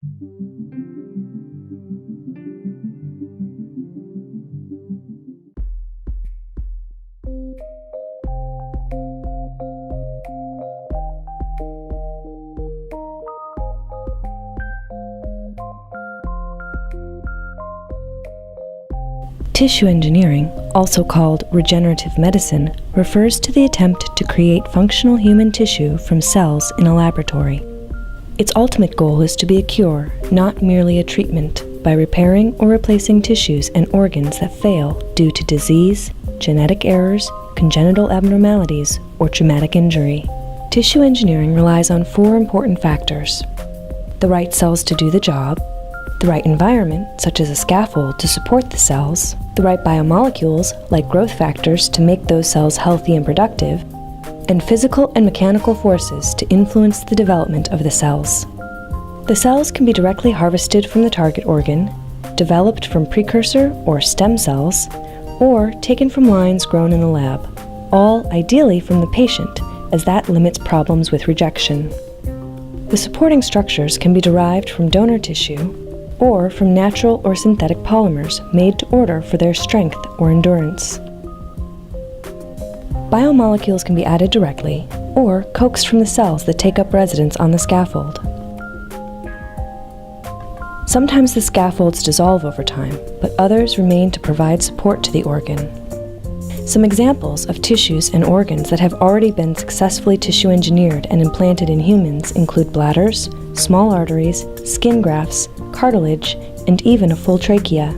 Tissue engineering, also called regenerative medicine, refers to the attempt to create functional human tissue from cells in a laboratory. Its ultimate goal is to be a cure, not merely a treatment, by repairing or replacing tissues and organs that fail due to disease, genetic errors, congenital abnormalities, or traumatic injury. Tissue engineering relies on 4 important factors: the right cells to do the job, the right environment, such as a scaffold to support the cells, the right biomolecules, like growth factors, to make those cells healthy and productive, and physical and mechanical forces to influence the development of the cells. The cells can be directly harvested from the target organ, developed from precursor or stem cells, or taken from lines grown in the lab, all ideally from the patient, as that limits problems with rejection. The supporting structures can be derived from donor tissue, or from natural or synthetic polymers made to order for their strength or endurance. Biomolecules can be added directly, or coaxed from the cells that take up residence on the scaffold. Sometimes the scaffolds dissolve over time, but others remain to provide support to the organ. Some examples of tissues and organs that have already been successfully tissue engineered and implanted in humans include bladders, small arteries, skin grafts, cartilage, and even a full trachea.